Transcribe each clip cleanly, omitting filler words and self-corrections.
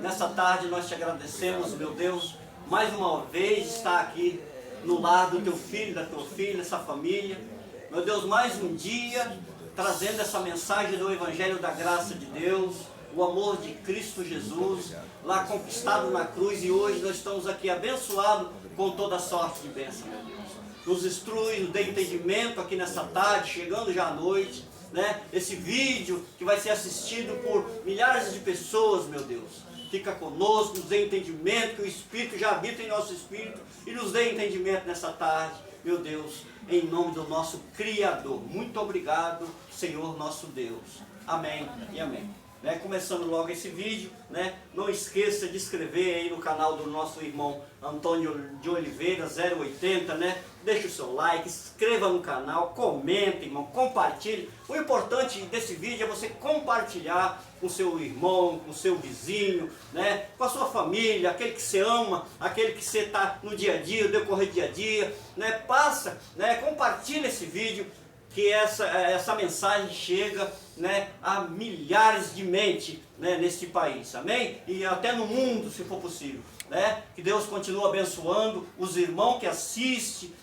nessa tarde nós te agradecemos, meu Deus, mais uma vez está aqui no lar do teu filho, da tua filha, essa família. Meu Deus, mais um dia trazendo essa mensagem do Evangelho da graça de Deus, o amor de Cristo Jesus, lá conquistado na cruz, e hoje nós estamos aqui abençoados com toda sorte de bênção, meu Deus. Nos instrui, nos dê entendimento aqui nessa tarde, chegando já à noite, né? Esse vídeo que vai ser assistido por milhares de pessoas, meu Deus. Fica conosco, nos dê entendimento, que o Espírito já habita em nosso Espírito e nos dê entendimento nessa tarde, meu Deus, em nome do nosso Criador. Muito obrigado, Senhor nosso Deus. Amém e amém. Começando logo esse vídeo, não esqueça de inscrever aí no canal do nosso irmão Antônio de Oliveira 080, deixa o seu like, se inscreva no canal, comenta, irmão, compartilhe. O importante desse vídeo é você compartilhar com o seu irmão, com o seu vizinho, com a sua família, aquele que você ama, aquele que você está no dia a dia, no decorrer do dia a dia, passa, compartilha esse vídeo, que essa mensagem chega a milhares de mentes neste país, amém? E até no mundo, se for possível. Que Deus continue abençoando os irmãos que assistem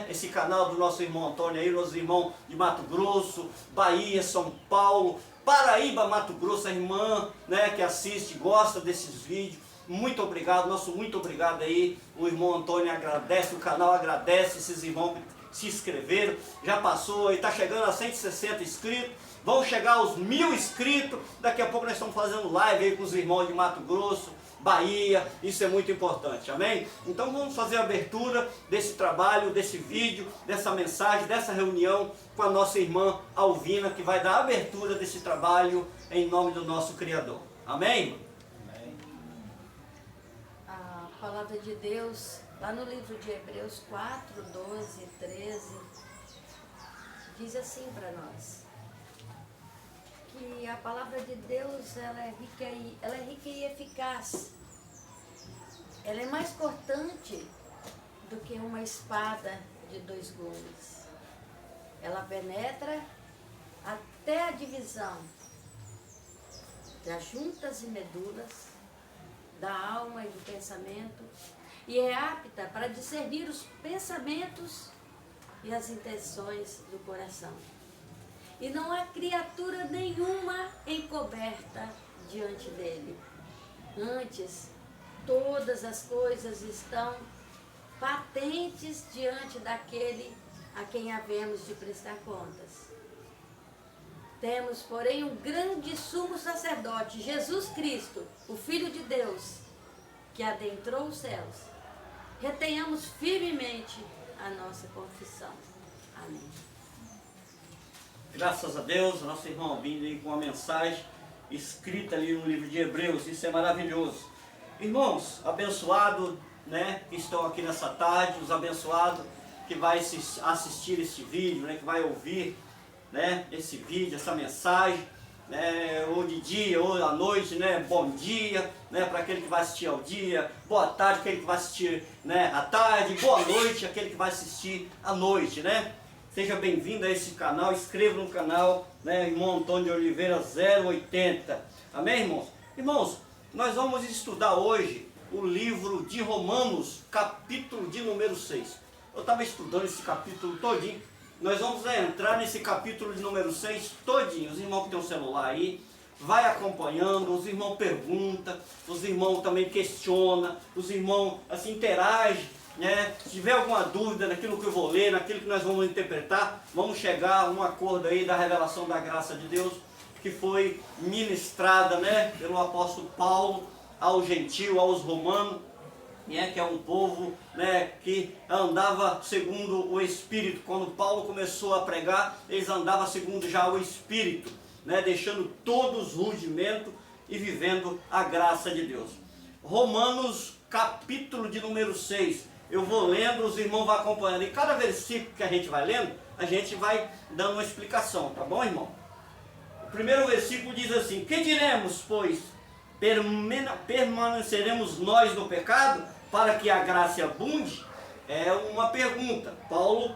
esse canal do nosso irmão Antônio aí, nosso irmão de Mato Grosso, Bahia, São Paulo, Paraíba, Mato Grosso, a irmã que assiste, gosta desses vídeos. Muito obrigado, muito obrigado aí. O irmão Antônio agradece, o canal agradece esses irmãos que se inscreveram, já passou e está chegando a 160 inscritos, vão chegar aos 1000 inscritos, daqui a pouco nós estamos fazendo live aí com os irmãos de Mato Grosso, Bahia, isso é muito importante, amém? Então vamos fazer a abertura desse trabalho, desse vídeo, dessa mensagem, dessa reunião com a nossa irmã Alvina, que vai dar a abertura desse trabalho em nome do nosso Criador, amém? Amém. A palavra de Deus, lá no livro de Hebreus 4, 12, 13, diz assim para nós, que a palavra de Deus ela é rica e eficaz. Ela é mais cortante do que uma espada de 2 gumes. Ela penetra até a divisão das juntas e medulas, da alma e do pensamento, e é apta para discernir os pensamentos e as intenções do coração. E não há criatura nenhuma encoberta diante dele. Antes, todas as coisas estão patentes diante daquele a quem havemos de prestar contas. Temos, porém, um grande sumo sacerdote, Jesus Cristo, o Filho de Deus, que adentrou os céus. Retenhamos firmemente a nossa confissão. Amém. Graças a Deus, nosso irmão vindo aí com uma mensagem escrita ali no livro de Hebreus, isso é maravilhoso. Irmãos, abençoados que estão aqui nessa tarde, os abençoados que vai assistir este vídeo, que vai ouvir esse vídeo, essa mensagem, ou de dia, ou à noite, bom dia, para aquele que vai assistir ao dia, boa tarde, aquele que vai assistir à tarde, boa noite, aquele que vai assistir à noite, Seja bem-vindo a esse canal, inscreva no canal, irmão Antônio de Oliveira 080, amém, irmãos? Irmãos, nós vamos estudar hoje o livro de Romanos, capítulo de número 6. Eu estava estudando esse capítulo todinho. Nós vamos entrar nesse capítulo de número 6 todinho. Os irmãos que têm um celular aí, vai acompanhando, os irmãos perguntam, os irmãos também questionam, os irmãos assim interagem, Se tiver alguma dúvida naquilo que eu vou ler, naquilo que nós vamos interpretar, vamos chegar a um acordo aí da revelação da graça de Deus, que foi ministrada, pelo apóstolo Paulo ao gentio, aos romanos, que é um povo que andava segundo o Espírito. Quando Paulo começou a pregar, eles andavam segundo já o Espírito, deixando todos os rudimentos e vivendo a graça de Deus. Romanos, capítulo de número 6. Eu vou lendo, os irmãos vão acompanhando. E cada versículo que a gente vai lendo, a gente vai dando uma explicação, tá bom, irmão? O primeiro versículo diz assim: que diremos, pois? Permaneceremos nós no pecado para que a graça abunde? É uma pergunta. Paulo,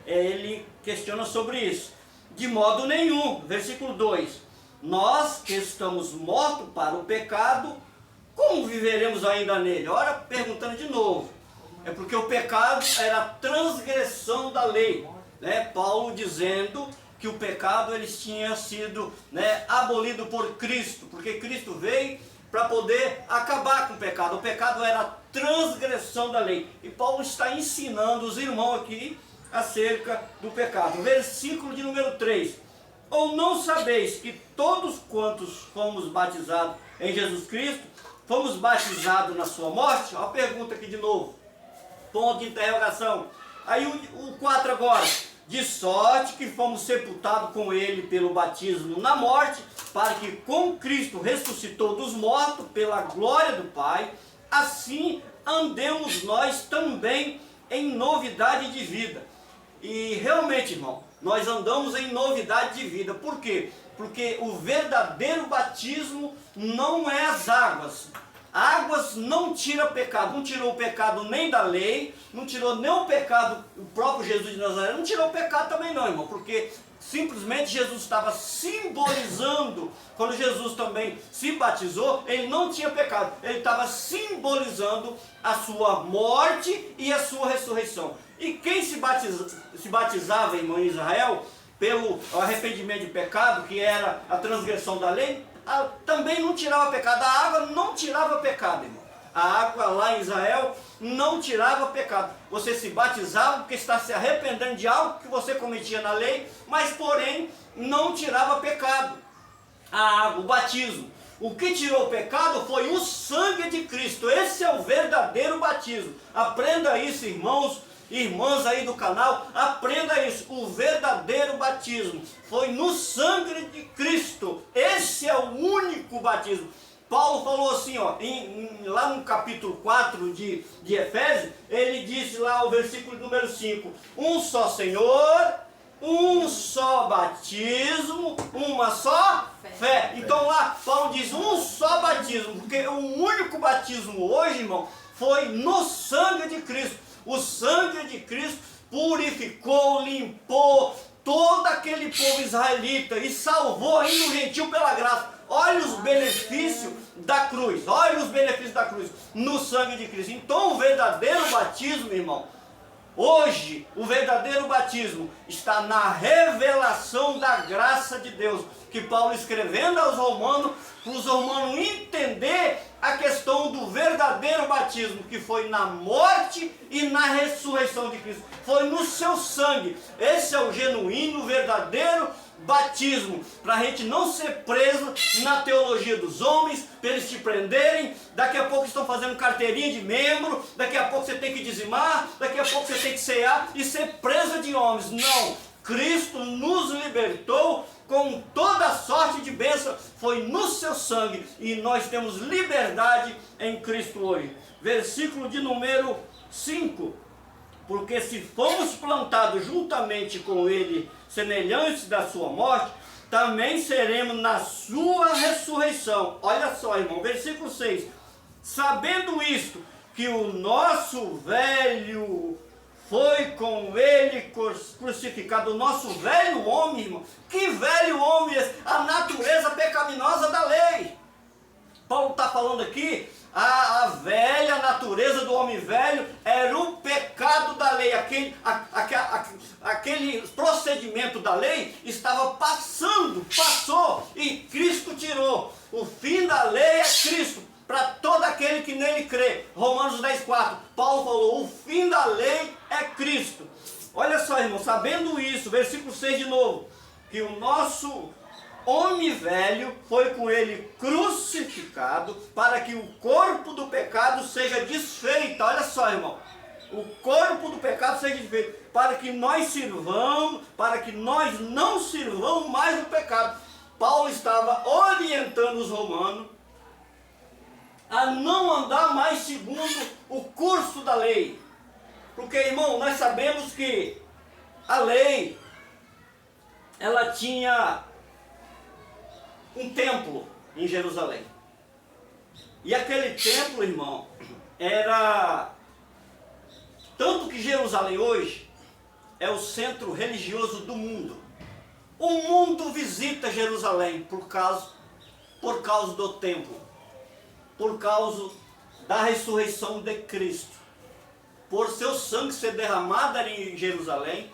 ele questiona sobre isso. De modo nenhum. Versículo 2. nós que estamos mortos para o pecado, como viveremos ainda nele? Ora, perguntando de novo. É porque o pecado era a transgressão da lei, né? Paulo dizendo que o pecado eles tinha sido, né, abolido por Cristo, porque Cristo veio para poder acabar com o pecado. O pecado era a transgressão da lei. E Paulo está ensinando os irmãos aqui acerca do pecado. Versículo de número 3. Ou não sabeis que todos quantos fomos batizados em Jesus Cristo, fomos batizados na sua morte? Ó, a pergunta aqui de novo. Ponto de interrogação. Aí o 4 agora. De sorte que fomos sepultados com ele pelo batismo na morte, para que com Cristo ressuscitou dos mortos pela glória do Pai, assim andemos nós também em novidade de vida. E realmente, irmão, nós andamos em novidade de vida. Por quê? Porque o verdadeiro batismo não é as águas. Águas não tira pecado, não tirou o pecado nem da lei, não tirou nem o pecado, o próprio Jesus de Nazaré não tirou o pecado também não, irmão, porque simplesmente Jesus estava simbolizando, quando Jesus também se batizou, ele não tinha pecado, ele estava simbolizando a sua morte e a sua ressurreição. E quem se batizava, irmão, em Israel, pelo arrependimento de pecado, que era a transgressão da lei, também não tirava pecado. A água não tirava pecado, irmão. A água lá em Israel não tirava pecado. Você se batizava porque está se arrependendo de algo que você cometia na lei, mas porém não tirava pecado. A água, o batismo. O que tirou o pecado foi o sangue de Cristo. Esse é o verdadeiro batismo. Aprenda isso, irmãos. Irmãs aí do canal, aprenda isso. O verdadeiro batismo foi no sangue de Cristo. Esse é o único batismo. Paulo falou assim, ó, lá no capítulo 4 de Efésios, ele disse lá o versículo número 5, um só Senhor, um só batismo, uma só fé. Então lá Paulo diz um só batismo, porque o único batismo hoje, irmão, foi no sangue de Cristo. O sangue de Cristo purificou, limpou todo aquele povo israelita e salvou ainda o gentil pela graça. Olha os benefícios da cruz, olha os benefícios da cruz no sangue de Cristo. Então o verdadeiro batismo, irmão, hoje o verdadeiro batismo está na revelação da graça de Deus, que Paulo escrevendo aos romanos, para os romanos entender a questão do verdadeiro batismo, que foi na morte e na ressurreição de Cristo, foi no seu sangue. Esse é o genuíno, verdadeiro batismo, para a gente não ser preso na teologia dos homens, para eles te prenderem. Daqui a pouco estão fazendo carteirinha de membro, daqui a pouco você tem que dizimar, daqui a pouco você tem que cear e ser presa de homens. Não, Cristo nos libertou com toda sorte de bênção, foi no seu sangue, e nós temos liberdade em Cristo hoje. Versículo de número 5, porque se fomos plantados juntamente com ele, semelhantes da sua morte, também seremos na sua ressurreição. Olha só, irmão, versículo 6, sabendo isto, que o nosso velho foi com ele crucificado, o nosso velho homem, irmão. Que velho homem esse? A natureza pecaminosa da lei. Paulo está falando aqui, a velha natureza do homem velho era o pecado da lei. Aquele procedimento da lei estava passou, e Cristo tirou. O fim da lei é Cristo, para todo aquele que nele crê. Romanos 10,4, Paulo falou, o fim da lei é Cristo. Olha só, irmão, sabendo isso, versículo 6 de novo, que o nosso homem velho foi com ele crucificado, para que o corpo do pecado seja desfeito. Olha só, irmão, o corpo do pecado seja desfeito, para que nós sirvamos, para que nós não sirvamos mais o pecado. Paulo estava orientando os romanos a não andar mais segundo o curso da lei. Porque, irmão, nós sabemos que a lei, ela tinha um templo em Jerusalém. E aquele templo, irmão, era... Tanto que Jerusalém hoje é o centro religioso do mundo. O mundo visita Jerusalém por causa do templo, por causa da ressurreição de Cristo, por seu sangue ser derramado ali em Jerusalém.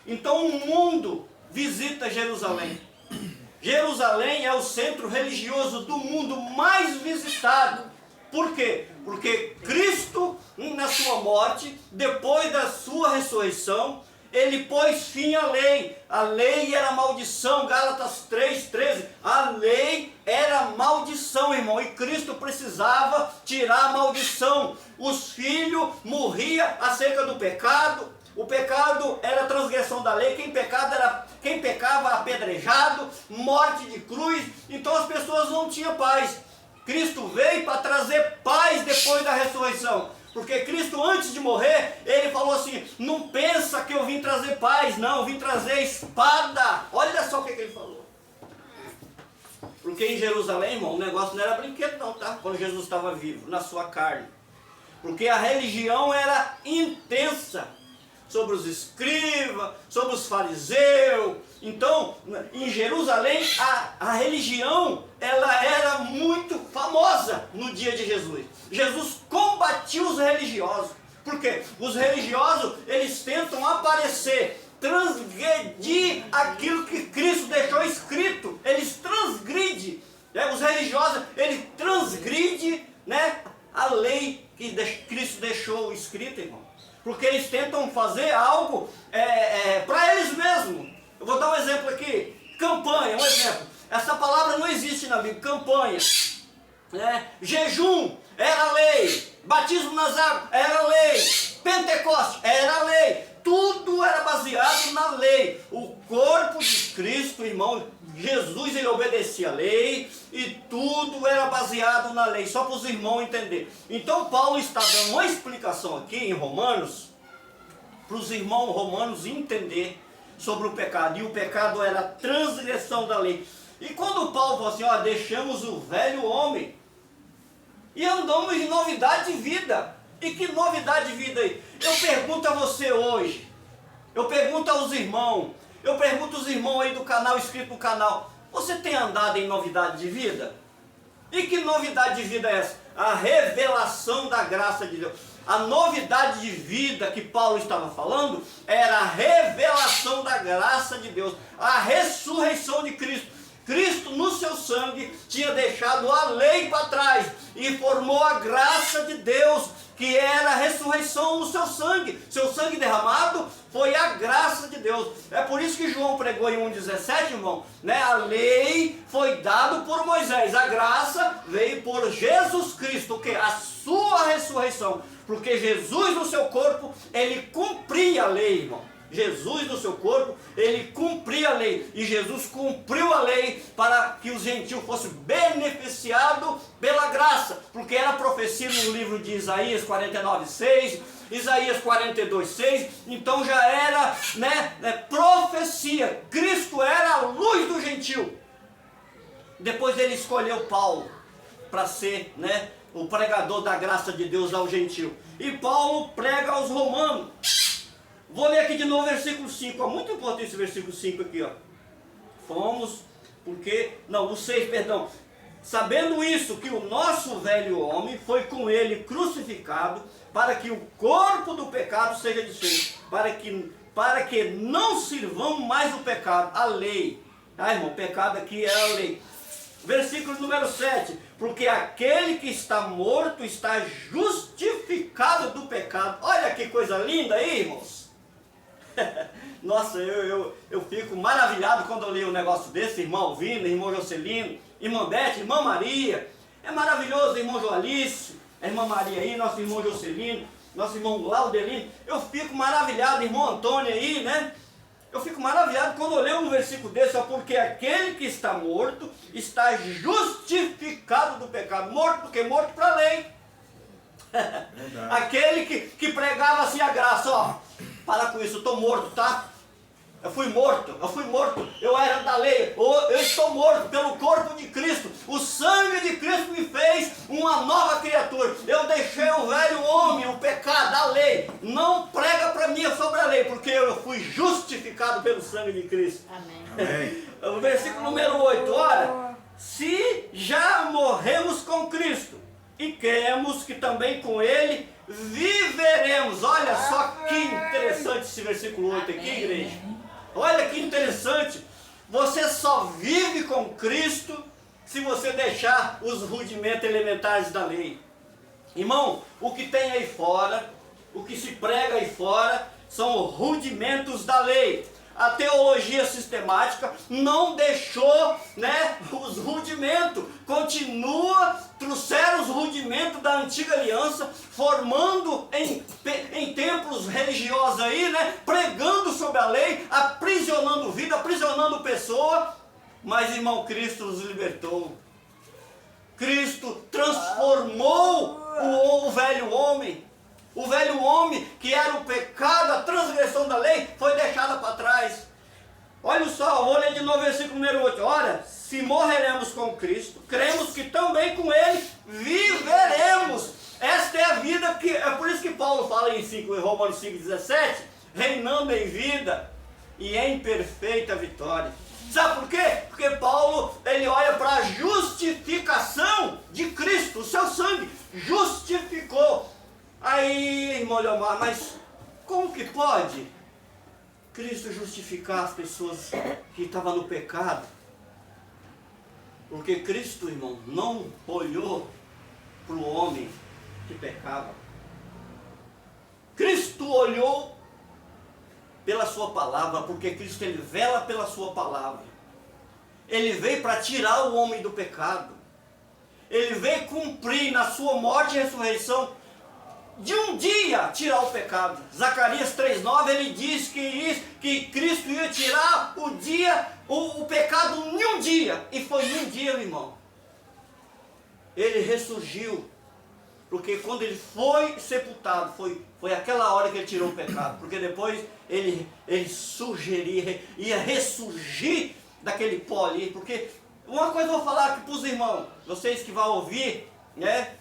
Então o mundo visita Jerusalém. Jerusalém é o centro religioso do mundo mais visitado. Por quê? Porque Cristo, na sua morte, depois da sua ressurreição, ele pôs fim à lei. A lei era maldição, Gálatas 3:13. A lei era maldição, irmão, e Cristo precisava tirar a maldição. Os filhos morriam acerca do pecado. O pecado era a transgressão da lei. Quem pecava apedrejado, morte de cruz. Então as pessoas não tinham paz. Cristo veio para trazer paz depois da ressurreição. Porque Cristo, antes de morrer, ele falou assim: não pensa que eu vim trazer paz, não, eu vim trazer espada. Olha só o que ele falou. Porque em Jerusalém, irmão, o negócio não era brinquedo não, tá? Quando Jesus estava vivo, na sua carne. Porque a religião era intensa. Sobre os escribas, sobre os fariseus. Então, em Jerusalém, a religião, ela era muito famosa no dia de Jesus. Jesus combatia os religiosos. Por quê? Os religiosos, eles tentam aparecer, transgredir aquilo que Cristo deixou escrito. Eles transgridem. Né? Os religiosos, eles transgridem, né, a lei que Cristo deixou escrita, irmão. Porque eles tentam fazer algo para eles mesmos. Eu vou dar um exemplo aqui. Campanha, um exemplo. Essa palavra não existe na Bíblia. Campanha. Jejum era lei. Batismo nas águas era lei. Pentecoste era lei. Tudo era baseado na lei. O corpo de Cristo, irmão, Jesus, ele obedecia a lei e tudo era baseado na lei, só para os irmãos entenderem. Então Paulo está dando uma explicação aqui em Romanos, para os irmãos romanos entender sobre o pecado. E o pecado era a transgressão da lei. E quando Paulo falou assim, ó, deixamos o velho homem e andamos em novidade de vida. E que novidade de vida aí? Eu pergunto a você hoje, eu pergunto aos irmãos, eu pergunto aos irmãos aí do canal, inscrito no canal, você tem andado em novidade de vida? E que novidade de vida é essa? A revelação da graça de Deus. A novidade de vida que Paulo estava falando era a revelação da graça de Deus, a ressurreição de Cristo. Cristo, no seu sangue, tinha deixado a lei para trás e formou a graça de Deus, que era a ressurreição no seu sangue. Seu sangue derramado foi a graça de Deus. É por isso que João pregou em 1,17, irmão, né? A lei foi dada por Moisés, a graça veio por Jesus Cristo, o que? A sua ressurreição. Porque Jesus no seu corpo, ele cumpria a lei, irmão. Jesus no seu corpo, ele cumpria a lei. E Jesus cumpriu a lei para que os gentios fossem beneficiados pela graça. Porque era profecia no livro de Isaías 49:6, Isaías 42:6. Então já era, profecia. Cristo era a luz do gentio. Depois ele escolheu Paulo para ser, o pregador da graça de Deus ao gentio. E Paulo prega aos romanos. Vou ler aqui de novo o versículo 5, ó, muito importante esse versículo 5 aqui, ó. O 6, perdão. Sabendo isso, que o nosso velho homem foi com ele crucificado, para que o corpo do pecado seja desfeito, para que não sirvamos mais o pecado, a lei. Ah, irmão, pecado aqui é a lei. Versículo número 7, porque aquele que está morto está justificado do pecado. Olha que coisa linda aí, irmãos. Nossa, eu fico maravilhado quando eu leio um negócio desse, irmão Alvino, irmão Jocelino, irmã Bete, irmã Maria. É maravilhoso, irmão Joalício, a irmã Maria aí, nosso irmão Jocelino, nosso irmão Laudelino. Eu fico maravilhado, irmão Antônio aí, Eu fico maravilhado quando eu leio um versículo desse, porque aquele que está morto está justificado do pecado. Morto porque morto para a lei. Aquele que pregava assim a graça, ó. Para com isso, eu estou morto, tá? Eu fui morto, eu era da lei, eu estou morto pelo corpo de Cristo. O sangue de Cristo me fez uma nova criatura. Eu deixei o velho homem, o pecado, a lei. Não prega para mim sobre a lei, porque eu fui justificado pelo sangue de Cristo. Amém. O versículo número 8, ora, se já morremos com Cristo e cremos que também com Ele viveremos. Olha só que interessante esse versículo 8 aqui, igreja. Olha que interessante. Você só vive com Cristo se você deixar os rudimentos elementares da lei. Irmão, o que tem aí fora, o que se prega aí fora, são rudimentos da lei. A teologia sistemática não deixou, né, os rudimentos, trouxeram os rudimentos da antiga aliança, formando em templos religiosos aí, né, pregando sobre a lei, aprisionando vida, aprisionando pessoa. Mas, irmão, Cristo nos libertou. Cristo transformou o velho homem. O velho homem, que era o pecado, a transgressão da lei, foi deixada para trás. Olha só, vou ler de novo o versículo número 8. Ora, se morreremos com Cristo, cremos que também com Ele viveremos. Esta é a vida que, é por isso que Paulo fala em Romanos 5,17, reinando em vida e em perfeita vitória. Sabe por quê? Porque Paulo, ele olha para a justificação de Cristo, o seu sangue justificou. Aí, irmão Leomar, mas como que pode Cristo justificar as pessoas que estavam no pecado? Porque Cristo, irmão, não olhou para o homem que pecava. Cristo olhou pela sua palavra, porque Cristo, ele vela pela sua palavra. Ele veio para tirar o homem do pecado. Ele veio cumprir na sua morte e ressurreição de um dia tirar o pecado. Zacarias 3,9, ele diz que Cristo ia tirar o pecado em um dia. E foi em um dia, meu irmão. Ele ressurgiu. Porque quando ele foi sepultado, foi aquela hora que ele tirou o pecado. Porque depois ele ia ressurgir daquele pó ali. Porque uma coisa eu vou falar aqui para os irmãos, vocês que vão ouvir, né,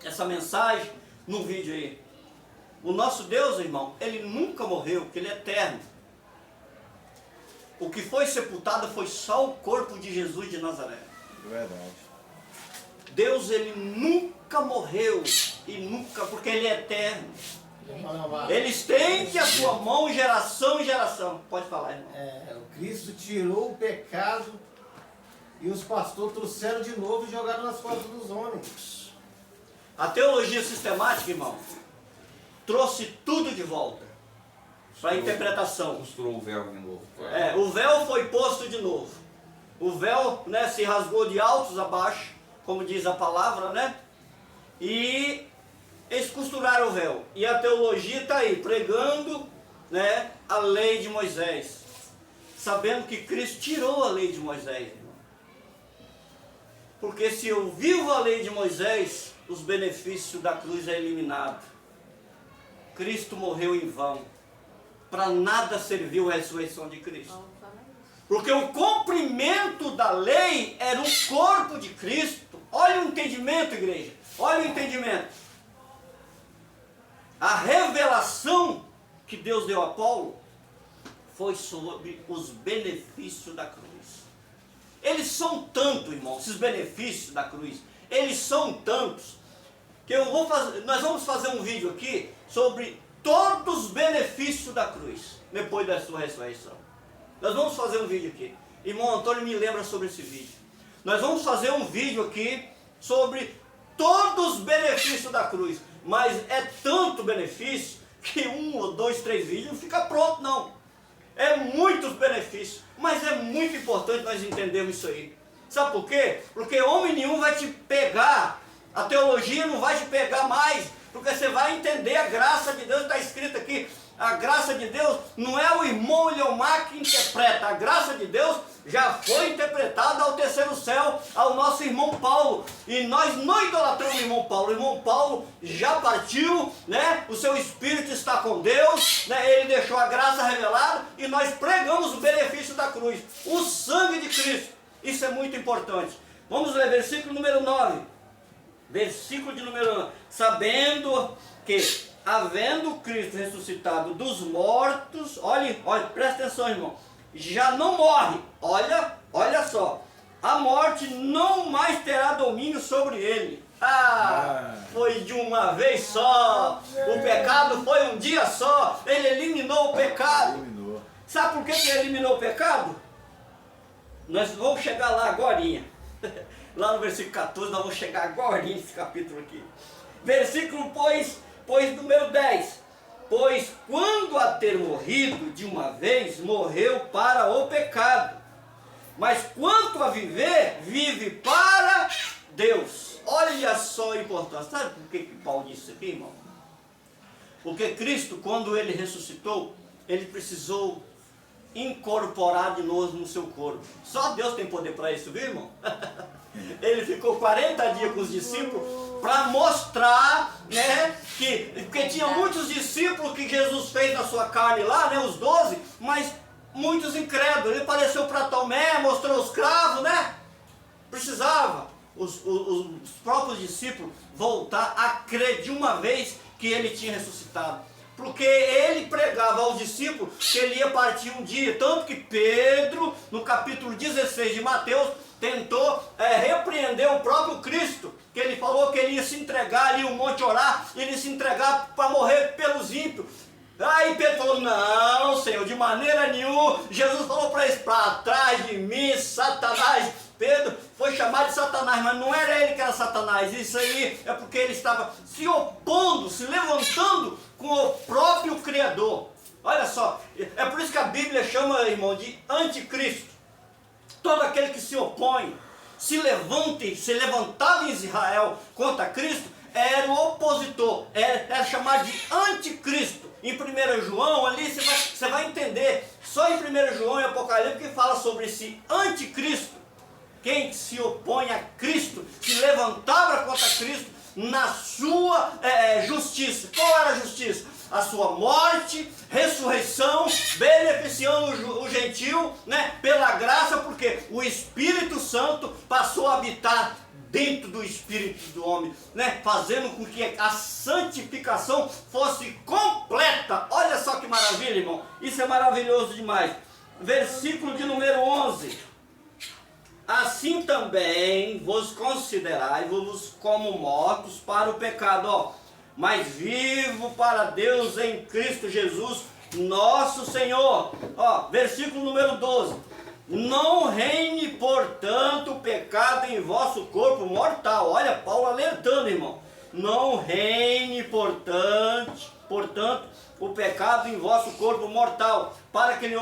essa mensagem no vídeo aí. O nosso Deus, irmão, ele nunca morreu, porque ele é eterno. O que foi sepultado foi só o corpo de Jesus de Nazaré. Verdade. Deus, ele nunca morreu, e nunca, porque ele é eterno. Ele estende a sua mão geração em geração. Pode falar, irmão. O Cristo tirou o pecado e os pastores trouxeram de novo e jogaram nas costas dos homens. A teologia sistemática, irmão, trouxe tudo de volta para a interpretação. Costurou o véu de novo. O véu foi posto de novo. O véu, né, se rasgou de altos a baixo, como diz a palavra, né? E eles costuraram o véu. E a teologia está aí, pregando, né, a lei de Moisés, sabendo que Cristo tirou a lei de Moisés, irmão. Porque se eu vivo a lei de Moisés, os benefícios da cruz é eliminado. Cristo morreu em vão. Para nada serviu a ressurreição de Cristo. Porque o cumprimento da lei era o corpo de Cristo. Olha o entendimento, igreja. Olha o entendimento. A revelação que Deus deu a Paulo foi sobre os benefícios da cruz. Eles são tantos, irmão, esses benefícios da cruz. Eles são tantos que nós vamos fazer um vídeo aqui sobre todos os benefícios da cruz depois da sua ressurreição. Nós vamos fazer um vídeo aqui. Irmão Antônio me lembra sobre esse vídeo. Nós vamos fazer um vídeo aqui sobre todos os benefícios da cruz. Mas é tanto benefício que 1 ou 2, 3 vídeos não fica pronto, não. É muitos benefícios, mas é muito importante nós entendermos isso aí. Sabe por quê? Porque homem nenhum vai te pegar, a teologia não vai te pegar mais, porque você vai entender a graça de Deus, está escrito aqui. A graça de Deus não é o irmão Leomar que interpreta, a graça de Deus já foi interpretada ao terceiro céu, ao nosso irmão Paulo. E nós não idolatramos o irmão Paulo. O irmão Paulo já partiu, né? O seu espírito está com Deus, né? Ele deixou a graça revelada e nós pregamos o benefício da cruz, o sangue de Cristo. Isso é muito importante. Vamos ler versículo número 9. Versículo de número 9. Sabendo que havendo Cristo ressuscitado dos mortos, olha, presta atenção, irmão, já não morre, olha só, a morte não mais terá domínio sobre ele. Foi de uma vez só, o pecado foi um dia só, ele eliminou o pecado. Sabe por que ele eliminou o pecado? Nós vamos chegar lá agorinha. Lá no versículo 14, nós vamos chegar agorinha nesse capítulo aqui. Versículo, pois número 10. Pois quando a ter morrido de uma vez, morreu para o pecado. Mas quanto a viver, vive para Deus. Olha só a importância. Sabe por que Paulo disse isso aqui, irmão? Porque Cristo, quando ele ressuscitou, ele precisou incorporar de novo no seu corpo. Só Deus tem poder para isso, viu, irmão? Ele ficou 40 dias com os discípulos para mostrar, né, porque tinha muitos discípulos que Jesus fez na sua carne lá, né, os 12, mas muitos incrédulos. Ele apareceu para Tomé, mostrou os cravos, né? Precisava os próprios discípulos voltar a crer de uma vez que ele tinha ressuscitado. Porque ele pregava aos discípulos que ele ia partir um dia. Tanto que Pedro, no capítulo 16 de Mateus, tentou repreender o próprio Cristo. Que ele falou que ele ia se entregar ali no monte orar, ele ia se entregar para morrer pelos ímpios. Aí Pedro falou, não, Senhor, de maneira nenhuma. Jesus falou para eles, para trás de mim, Satanás. Pedro foi chamado de Satanás, mas não era ele que era Satanás. Isso aí é porque ele estava se opondo, se levantando com o próprio Criador. Olha só, é por isso que a Bíblia chama, irmão, de anticristo. Todo aquele que se opõe, se levantava em Israel contra Cristo, era o opositor, era chamado de anticristo. Em 1 João, ali você vai entender, só em 1 João e Apocalipse que fala sobre esse anticristo. Quem se opõe a Cristo, se levantava contra Cristo na sua justiça. Qual era a justiça? A sua morte, ressurreição, beneficiando o gentil, né, pela graça, porque o Espírito Santo passou a habitar dentro do espírito do homem, né, fazendo com que a santificação fosse completa. Olha só que maravilha, irmão. Isso é maravilhoso demais. Versículo de número 11. Assim também vos considerai-vos como mortos para o pecado, mas vivo para Deus em Cristo Jesus, nosso Senhor. Versículo número 12. Não reine, portanto, o pecado em vosso corpo mortal. Olha, Paulo alertando, irmão. Não reine, portanto, o pecado em vosso corpo mortal, para que lhe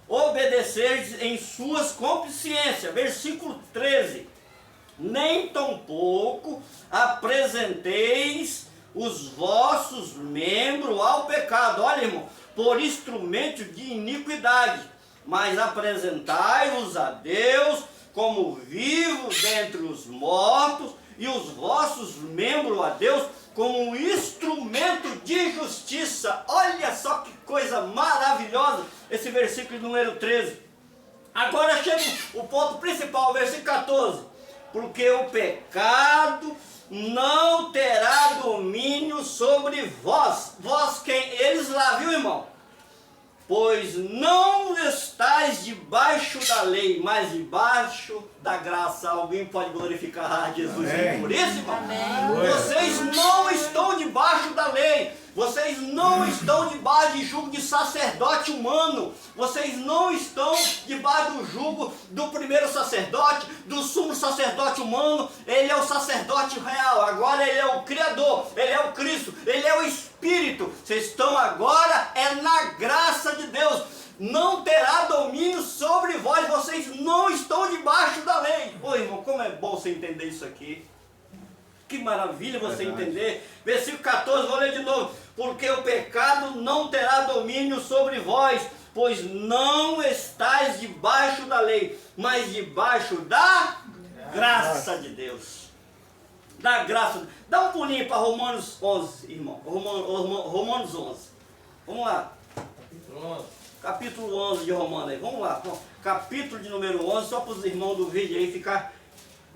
obedecerdes em suas consciências. Versículo 13. Nem tampouco apresenteis os vossos membros ao pecado, olha, irmão, por instrumento de iniquidade, mas apresentai-vos a Deus como vivos dentre os mortos, e os vossos membros a Deus como um instrumento de justiça. Olha só que coisa maravilhosa esse versículo número 13. Agora chega o ponto principal, versículo 14. Porque o pecado não terá domínio sobre vós. Vós quem? Eles lá, viu, irmão? Pois não estáis debaixo da lei, mas debaixo da graça. Alguém pode glorificar Jesus por isso, irmão? Amém. Vocês não estão debaixo da lei. Vocês não estão debaixo de jugo de sacerdote humano. Vocês não estão debaixo do jugo do primeiro sacerdote, do sumo sacerdote humano. Ele é o sacerdote real. Agora ele é o Criador. Ele é o Cristo. Ele é o Espírito. Vocês estão agora na graça de Deus. Não terá domínio sobre vós. Vocês não estão debaixo da lei. Ô irmão, como é bom você entender isso aqui. Que maravilha você entender. Versículo 14, vou ler de novo. Porque o pecado não terá domínio sobre vós, pois não estáis debaixo da lei, mas debaixo da graça de Deus. Da graça. Dá um pulinho para Romanos 11, irmão. Romanos 11. Vamos lá. Capítulo 11 de Romanos aí. Vamos lá. Capítulo de número 11, só para os irmãos do vídeo aí ficar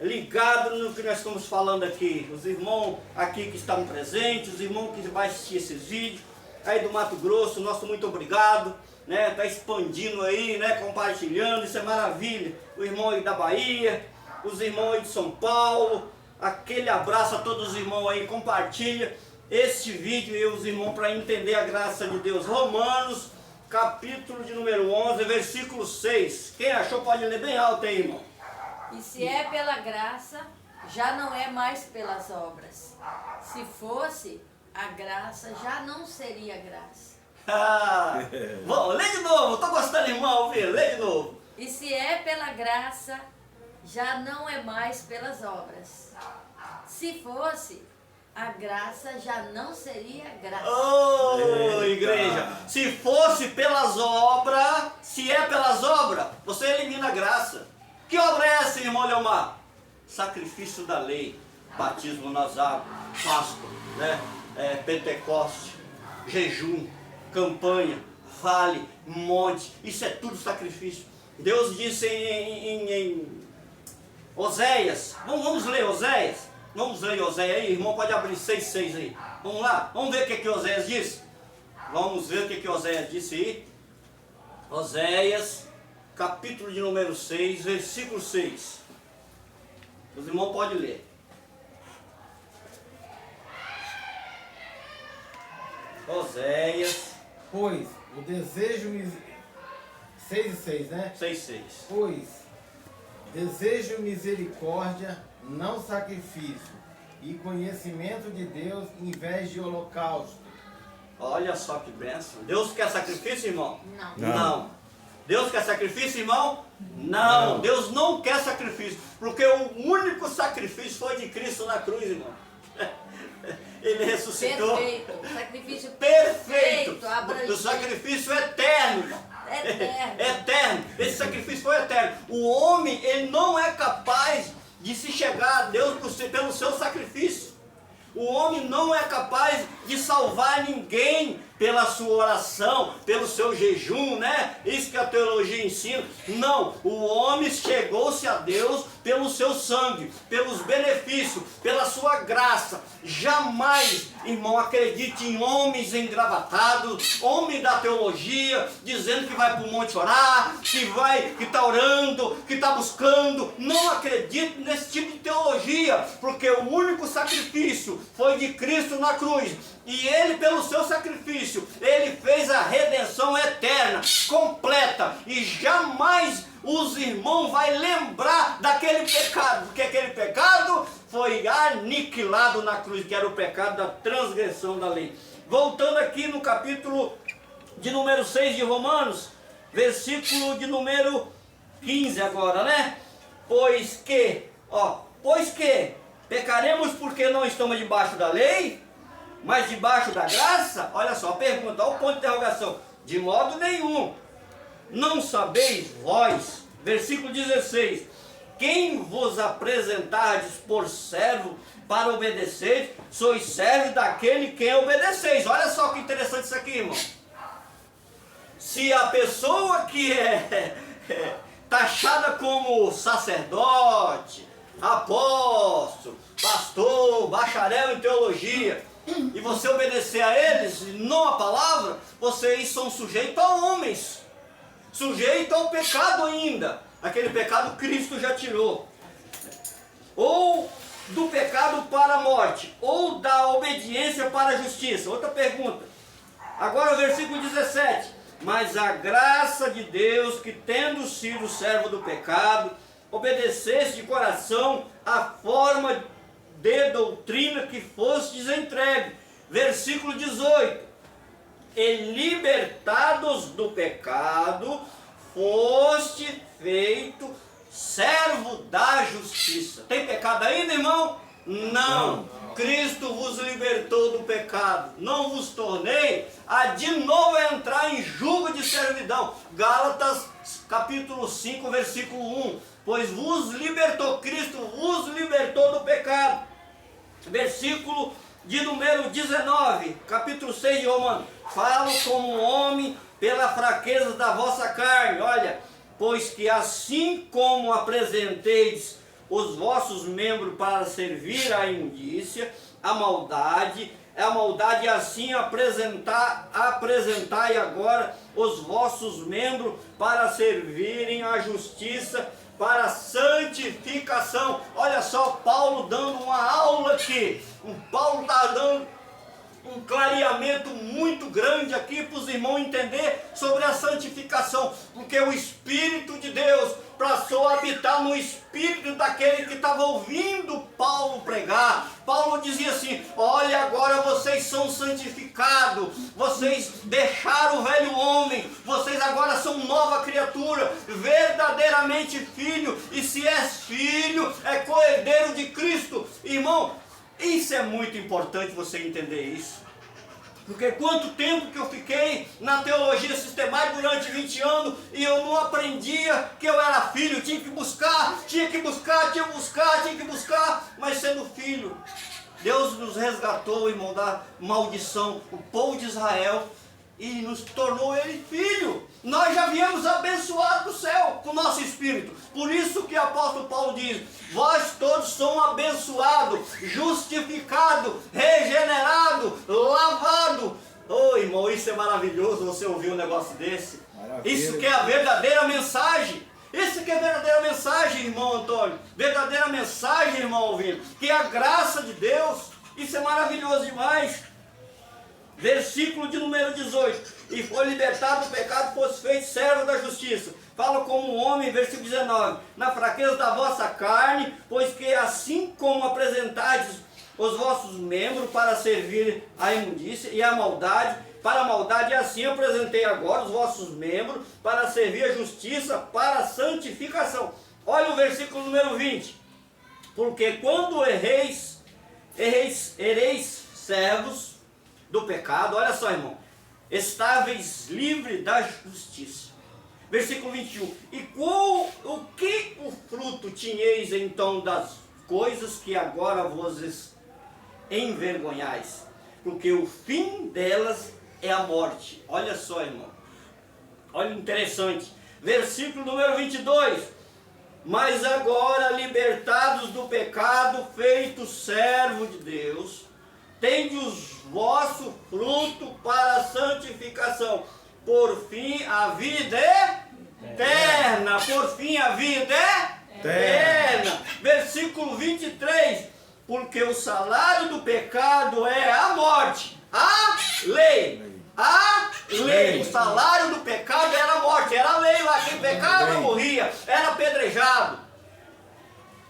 ligados no que nós estamos falando aqui. Os irmãos aqui que estão presentes, os irmãos que vão assistir esses vídeos, aí do Mato Grosso, nosso muito obrigado, né? Tá expandindo aí, né? Compartilhando, isso é maravilha. O irmão aí da Bahia, os irmãos aí de São Paulo, aquele abraço a todos os irmãos aí, compartilha este vídeo e os irmãos para entender a graça de Deus. Romanos, capítulo de número 11, versículo 6. Quem achou pode ler bem alto aí, irmão. E se é pela graça, já não é mais pelas obras. Se fosse, a graça já não seria graça. Bom, lê de novo, tô gostando, irmão, ouvir, lê de novo. E se é pela graça, já não é mais pelas obras. Se fosse, a graça já não seria graça. Ô, igreja, se fosse pelas obras, se é pelas obras, você elimina a graça. Que obra é essa, irmão Leomar? Sacrifício da lei, batismo nas águas, Páscoa, né? Pentecoste, jejum, campanha, vale, monte, isso é tudo sacrifício. Deus disse em Oséias, vamos ler Oséias? Vamos ler Oséias aí, irmão, pode abrir 6:6 aí. Vamos lá, vamos ver o que Oséias disse? Vamos ver o que Oséias disse aí. Oséias, capítulo de número 6, versículo 6. Os irmãos podem ler. Oséias. Pois o desejo 6:6, né? 6:6. Pois desejo misericórdia, não sacrifício, e conhecimento de Deus em vez de holocausto. Olha só que bênção. Deus quer sacrifício, irmão? Não. Não. Deus quer sacrifício, irmão? Não. Deus não quer sacrifício, porque o único sacrifício foi de Cristo na cruz, irmão. Ele ressuscitou. Perfeito. Sacrifício Perfeito. abrangente. O sacrifício eterno, irmão. Eterno. Eterno. Esse sacrifício foi eterno. O homem, ele não é capaz de se chegar a Deus pelo seu sacrifício. O homem não é capaz de salvar ninguém pela sua oração, pelo seu jejum, né? Isso que a teologia ensina. Não, o homem chegou-se a Deus pelo seu sangue, pelos benefícios, pela sua graça. Jamais, irmão, acredite em homens engravatados, homem da teologia, dizendo que vai para o monte orar, que está orando, que está buscando. Não acredite nesse tipo de teologia, porque o único sacrifício foi de Cristo na cruz. E ele, pelo seu sacrifício, ele fez a redenção eterna, completa, e jamais os irmãos vão lembrar daquele pecado, porque aquele pecado foi aniquilado na cruz, que era o pecado da transgressão da lei. Voltando aqui no capítulo de número 6 de Romanos, versículo de número 15 agora, né? Pois que pecaremos porque não estamos debaixo da lei, mas debaixo da graça? Olha só a pergunta, olha o ponto de interrogação. De modo nenhum. Não sabeis vós, versículo 16, quem vos apresentardes por servo para obedecer, sois servos daquele quem obedeceis. Olha só que interessante isso aqui, irmão. Se a pessoa que é taxada como sacerdote, apóstolo, pastor, bacharel em teologia, e você obedecer a eles, não a palavra, vocês são sujeitos a homens, sujeitos ao pecado ainda. Aquele pecado Cristo já tirou. Ou do pecado para a morte, ou da obediência para a justiça. Outra pergunta. Agora o versículo 17. Mas a graça de Deus, que tendo sido servo do pecado, obedecesse de coração a forma de doutrina que fostes entregue. Versículo 18. E libertados do pecado, foste feito servo da justiça. Tem pecado ainda, irmão? Não. Cristo vos libertou do pecado. Não vos tornei a de novo entrar em jugo de servidão. Gálatas capítulo 5, versículo 1. Pois vos libertou, Cristo vos libertou do pecado. Versículo de número 19, capítulo 6 de Romanos. Falo como homem pela fraqueza da vossa carne. Olha, pois que assim como apresenteis os vossos membros para servir à imundícia, a maldade, assim apresentai agora os vossos membros para servirem à justiça, para a santificação. Olha só, Paulo dando uma aula aqui. Paulo está dando um clareamento muito grande aqui para os irmãos entender sobre a santificação, porque o Espírito de Deus passou a habitar no espírito daquele que estava ouvindo Paulo pregar. Paulo dizia assim: olha, agora vocês são santificados, vocês deixaram o velho homem, vocês agora são nova criatura, verdadeiramente filho, e se és filho, é co-herdeiro de Cristo. Irmão, isso é muito importante você entender isso. Porque quanto tempo que eu fiquei na teologia sistemática durante 20 anos e eu não aprendia que eu era filho, tinha que buscar, mas sendo filho, Deus nos resgatou, irmão, da maldição, o povo de Israel, e nos tornou ele filho. Nós já viemos abençoados do céu com o nosso espírito. Por isso que o apóstolo Paulo diz: vós todos são abençoados, justificados, regenerados, lavados. Oh, irmão, isso é maravilhoso você ouvir um negócio desse. Maravilha. Isso que é a verdadeira mensagem. Isso que é a verdadeira mensagem, irmão Antônio. Verdadeira mensagem, irmão ouvindo. Que é a graça de Deus. Isso é maravilhoso demais. Versículo de número 18. E foi libertado do pecado, fosse feito servo da justiça. Fala como um homem, versículo 19. Na fraqueza da vossa carne, pois que assim como apresentais os vossos membros para servir à imundícia e à maldade, para a maldade, assim apresentei agora os vossos membros para servir à justiça, para a santificação. Olha o versículo número 20. Porque quando ereis servos do pecado, olha só, irmão, estáveis livres da justiça. Versículo 21. E o que o fruto tinheis então das coisas que agora vos envergonhais? Porque o fim delas é a morte. Olha só, irmão. Olha interessante. Versículo número 22. Mas agora, libertados do pecado, feitos servo de Deus, tende os vosso fruto para a santificação. Por fim, a vida eterna. Por fim, a vida eterna. Versículo 23. Porque o salário do pecado é a morte. A lei. A lei. O salário do pecado era a morte. Era a lei lá. Quem pecava morria. Era apedrejado.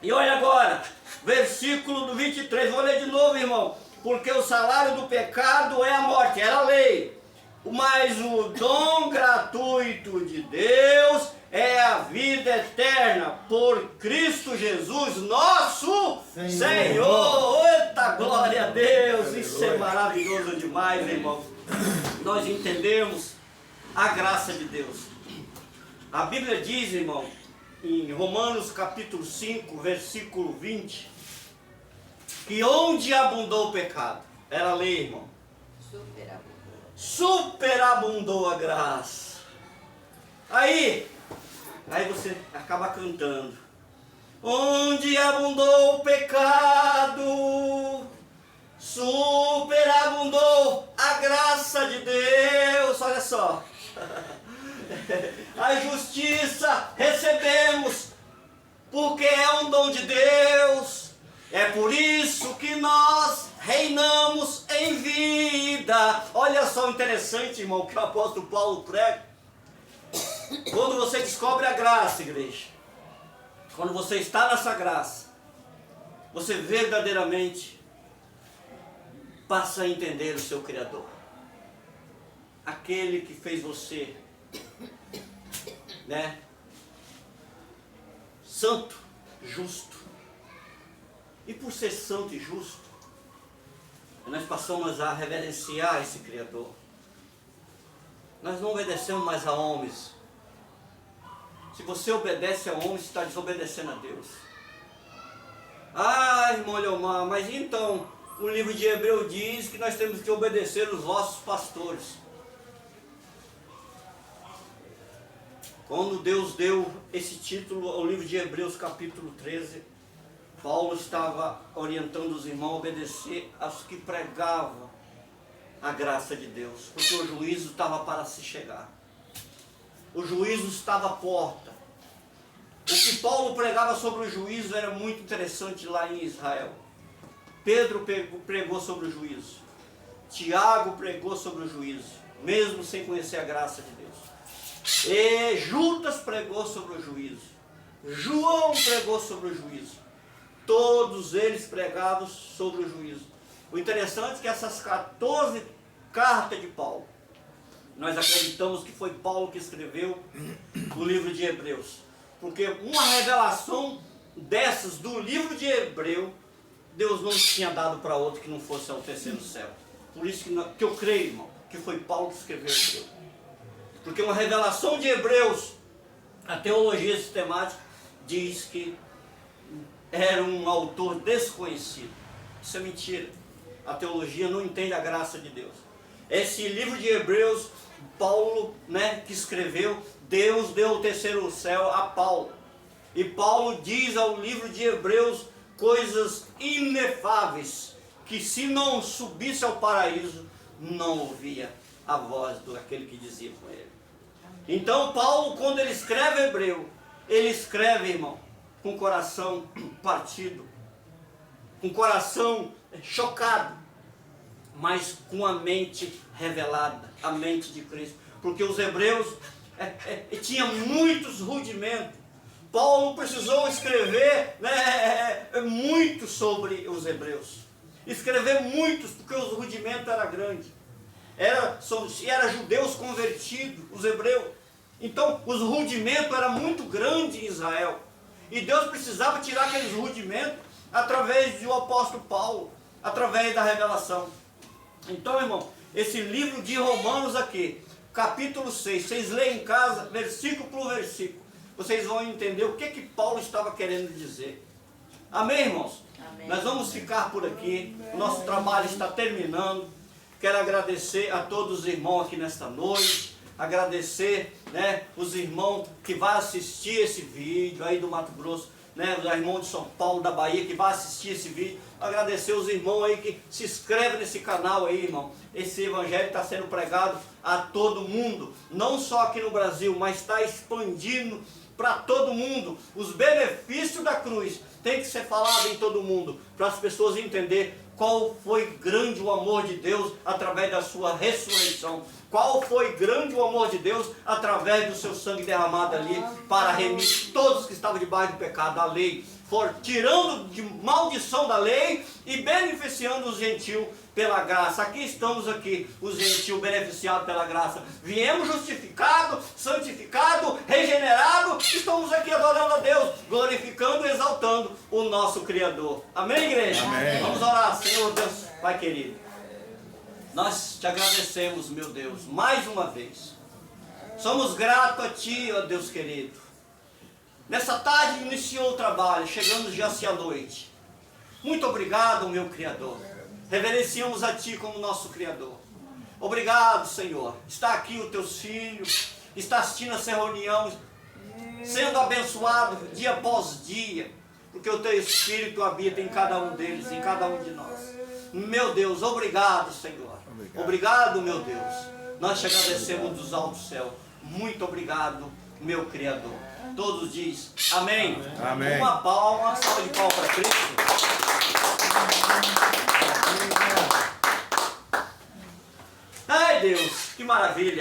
E olha agora. Versículo do 23. Vou ler de novo, irmão. Porque o salário do pecado é a morte. Era a lei. Mas o dom gratuito de Deus é a vida eterna por Cristo Jesus, nosso Senhor. Eita, glória a Deus! Isso é maravilhoso demais, irmãos. Nós entendemos a graça de Deus. A Bíblia diz, irmão, em Romanos capítulo 5, versículo 20, que onde abundou o pecado, era a lei, irmão, superabundou a graça. Aí você acaba cantando: onde abundou o pecado, superabundou a graça de Deus. Olha só. A justiça recebemos porque é um dom de Deus. É por isso que nós reinamos em vida. Olha só interessante, irmão, que o apóstolo Paulo prega. Quando você descobre a graça, igreja, quando você está nessa graça, você verdadeiramente passa a entender o seu Criador. Aquele que fez você, né, santo, justo. E por ser santo e justo, nós passamos a reverenciar esse Criador. Nós não obedecemos mais a homens. Se você obedece a homens, você está desobedecendo a Deus. Ah, irmão Leomar, mas então o livro de Hebreu diz que nós temos que obedecer os vossos pastores. Quando Deus deu esse título ao livro de Hebreus capítulo 13, Paulo estava orientando os irmãos a obedecer aos que pregavam a graça de Deus, porque o juízo estava para se chegar. O juízo estava à porta. O que Paulo pregava sobre o juízo era muito interessante lá em Israel. Pedro pregou sobre o juízo. Tiago pregou sobre o juízo, mesmo sem conhecer a graça de Deus. E Judas pregou sobre o juízo. João pregou sobre o juízo. Todos eles pregavam sobre o juízo. O interessante é que essas 14 cartas de Paulo, nós acreditamos que foi Paulo que escreveu o livro de Hebreus. Porque uma revelação dessas do livro de Hebreu, Deus não tinha dado para outro que não fosse ao terceiro céu. Por isso que eu creio, irmão, que foi Paulo que escreveu Hebreu. Porque uma revelação de Hebreus, a teologia sistemática diz que era um autor desconhecido. Isso é mentira. A teologia não entende a graça de Deus. Esse livro de Hebreus, Paulo, que escreveu, Deus deu o terceiro céu a Paulo. E Paulo diz ao livro de Hebreus coisas inefáveis, que se não subisse ao paraíso, não ouvia a voz daquele que dizia com ele. Então Paulo, quando ele escreve Hebreu, ele escreve, irmão, com o coração partido, com o coração chocado, mas com a mente revelada, a mente de Cristo. Porque os hebreus tinham muitos rudimentos. Paulo precisou escrever muito sobre os hebreus. Escrever muitos, porque os rudimentos eram grandes. Era judeus convertidos, os hebreus. Então, os rudimentos eram muito grandes em Israel. E Deus precisava tirar aqueles rudimentos através do apóstolo Paulo, através da revelação. Então, irmão, esse livro de Romanos aqui, capítulo 6, vocês leem em casa, versículo por versículo, vocês vão entender o que Paulo estava querendo dizer. Amém, irmãos? Amém. Nós vamos ficar por aqui, o nosso trabalho está terminando. Quero agradecer a todos os irmãos aqui nesta noite, agradecer os irmãos que vão assistir esse vídeo aí do Mato Grosso, os irmãos de São Paulo, da Bahia, que vão assistir esse vídeo. Agradecer os irmãos aí que se inscrevem nesse canal aí, irmão. Esse evangelho está sendo pregado a todo mundo, não só aqui no Brasil, mas está expandindo para todo mundo. Os benefícios da cruz tem que ser falado em todo mundo, para as pessoas entenderem qual foi grande o amor de Deus através da sua ressurreição. Qual foi grande o amor de Deus através do seu sangue derramado ali para remir todos que estavam debaixo do pecado da lei, tirando de maldição da lei e beneficiando os gentios pela graça. Aqui estamos os gentios beneficiados pela graça. Viemos justificados, santificados, regenerados. Estamos aqui adorando a Deus, glorificando e exaltando o nosso Criador. Amém, igreja? Amém. Vamos orar. Senhor Deus, Pai querido, nós te agradecemos, meu Deus, mais uma vez. Somos gratos a Ti, ó Deus querido. Nessa tarde iniciou o trabalho, chegando já à noite. Muito obrigado, meu Criador. Reverenciamos a Ti como nosso Criador. Obrigado, Senhor. Está aqui os Teus filhos, está assistindo essa reunião, sendo abençoado dia após dia, porque o Teu Espírito habita em cada um deles, em cada um de nós. Meu Deus, obrigado, Senhor. Obrigado, meu Deus. Nós te agradecemos dos altos céus. Muito obrigado, meu Criador. Todos diz amém. Amém. Uma palma, uma salva de palmas para Cristo. Ai, Deus, que maravilha.